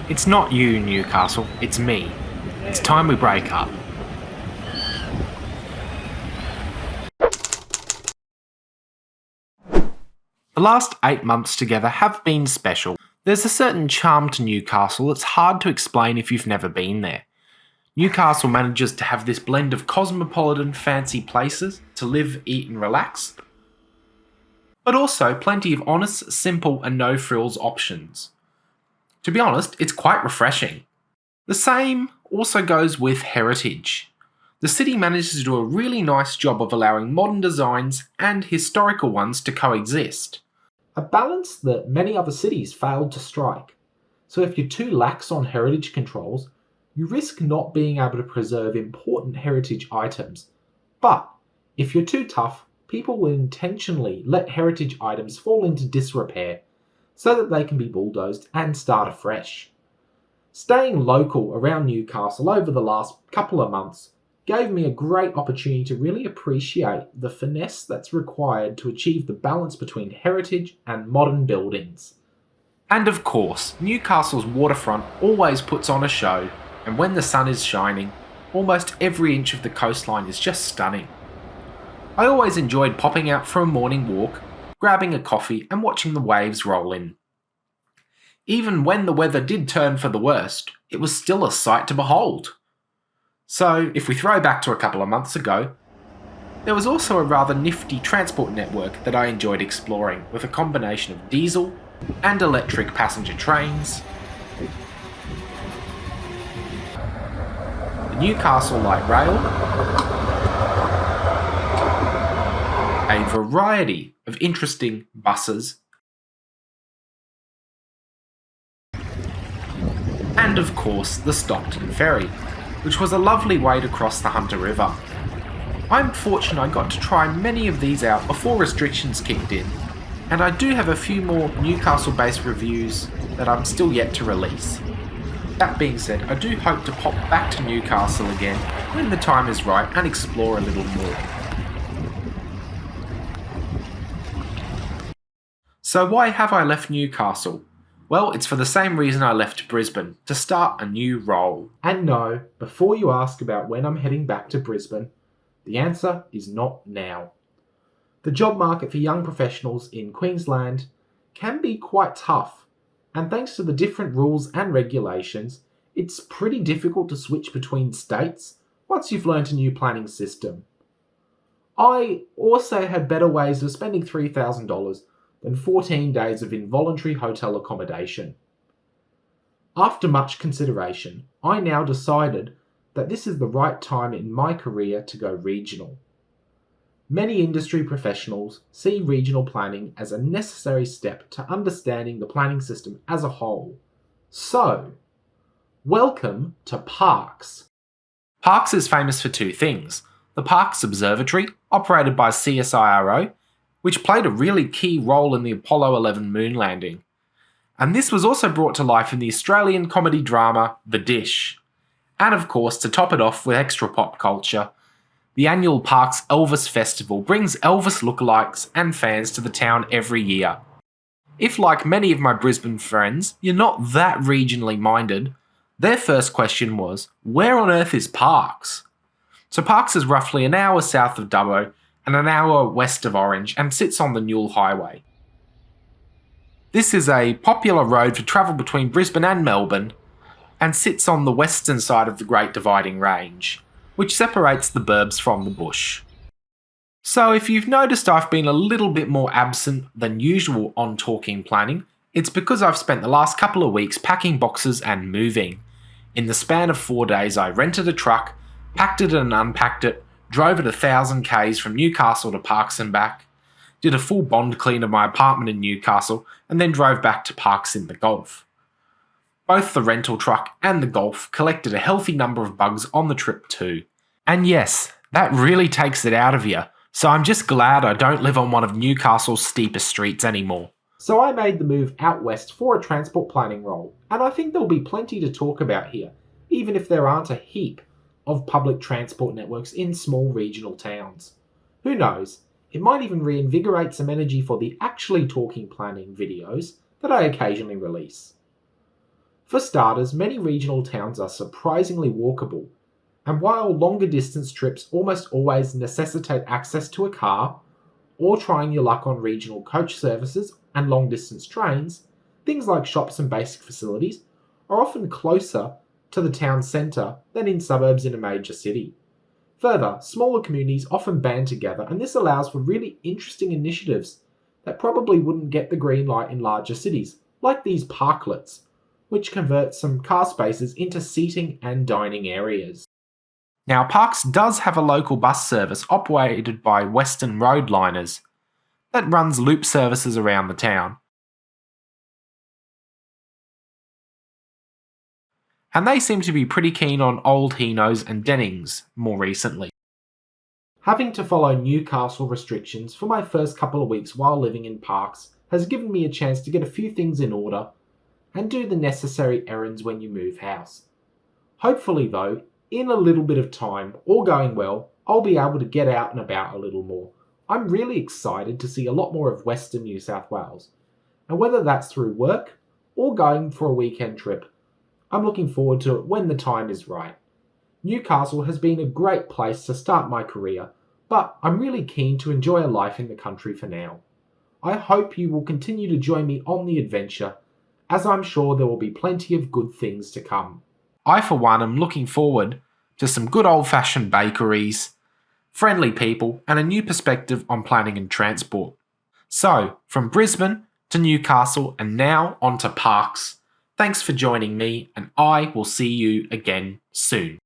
It's not you, Newcastle, it's me. It's time we break up. The last 8 months together have been special. There's a certain charm to Newcastle that's hard to explain if you've never been there. Newcastle manages to have this blend of cosmopolitan, fancy places to live, eat and relax, but also plenty of honest, simple and no-frills options. To be honest, it's quite refreshing. The same also goes with heritage. The city manages to do a really nice job of allowing modern designs and historical ones to coexist. A balance that many other cities failed to strike. So if you're too lax on heritage controls, you risk not being able to preserve important heritage items. But if you're too tough, people will intentionally let heritage items fall into disrepair so that they can be bulldozed and start afresh. Staying local around Newcastle over the last couple of months gave me a great opportunity to really appreciate the finesse that's required to achieve the balance between heritage and modern buildings. And of course, Newcastle's waterfront always puts on a show, and when the sun is shining, almost every inch of the coastline is just stunning. I always enjoyed popping out for a morning walk, grabbing a coffee and watching the waves roll in. Even when the weather did turn for the worst, it was still a sight to behold. So, if we throw back to a couple of months ago, there was also a rather nifty transport network that I enjoyed exploring, with a combination of diesel and electric passenger trains, the Newcastle Light Rail, a variety of interesting buses, and of course the Stockton Ferry, which was a lovely way to cross the Hunter River. I'm fortunate I got to try many of these out before restrictions kicked in, and I do have a few more Newcastle-based reviews that I'm still yet to release. That being said, I do hope to pop back to Newcastle again when the time is right and explore a little more. So why have I left Newcastle? Well, it's for the same reason I left Brisbane, to start a new role. And no, before you ask about when I'm heading back to Brisbane, the answer is not now. The job market for young professionals in Queensland can be quite tough, and thanks to the different rules and regulations, it's pretty difficult to switch between states once you've learnt a new planning system. I also had better ways of spending $3,000 than 14 days of involuntary hotel accommodation. After much consideration, I now decided that this is the right time in my career to go regional. Many industry professionals see regional planning as a necessary step to understanding the planning system as a whole. So, welcome to Parkes. Parkes is famous for two things: the Parkes Observatory, operated by CSIRO, which played a really key role in the Apollo 11 moon landing. And this was also brought to life in the Australian comedy drama The Dish. And of course, to top it off with extra pop culture, the annual Parkes Elvis Festival brings Elvis lookalikes and fans to the town every year. If, like many of my Brisbane friends, you're not that regionally minded, their first question was, where on earth is Parkes? So Parkes is roughly an hour south of Dubbo and an hour west of Orange and sits on the Newell Highway. This is a popular road for travel between Brisbane and Melbourne and sits on the western side of the Great Dividing Range, which separates the burbs from the bush. So if you've noticed I've been a little bit more absent than usual on talking planning, it's because I've spent the last couple of weeks packing boxes and moving. In the span of 4 days I rented a truck, packed it and unpacked it, drove it 1,000 k's from Newcastle to Parkes and back, did a full bond clean of my apartment in Newcastle, and then drove back to Parkes in the Gulf. Both the rental truck and the Golf collected a healthy number of bugs on the trip too. And yes, that really takes it out of you, so I'm just glad I don't live on one of Newcastle's steepest streets anymore. So I made the move out west for a transport planning role, and I think there'll be plenty to talk about here, even if there aren't a heap of public transport networks in small regional towns. Who knows, it might even reinvigorate some energy for the actually talking planning videos that I occasionally release. For starters, many regional towns are surprisingly walkable, and while longer distance trips almost always necessitate access to a car, or trying your luck on regional coach services and long distance trains, things like shops and basic facilities are often closer to the town centre than in suburbs in a major city. Further, smaller communities often band together, and this allows for really interesting initiatives that probably wouldn't get the green light in larger cities, like these parklets, which convert some car spaces into seating and dining areas. Now, Parks does have a local bus service operated by Western Road Liners that runs loop services around the town. And they seem to be pretty keen on Old Henos and Dennings more recently. Having to follow Newcastle restrictions for my first couple of weeks while living in Parks has given me a chance to get a few things in order and do the necessary errands when you move house. Hopefully though, in a little bit of time, all going well, I'll be able to get out and about a little more. I'm really excited to see a lot more of Western New South Wales, and whether that's through work or going for a weekend trip, I'm looking forward to it when the time is right. Newcastle has been a great place to start my career, but I'm really keen to enjoy a life in the country for now. I hope you will continue to join me on the adventure, as I'm sure there will be plenty of good things to come. I, for one, am looking forward to some good old-fashioned bakeries, friendly people, and a new perspective on planning and transport. So, from Brisbane to Newcastle and now on to Parks, thanks for joining me, and I will see you again soon.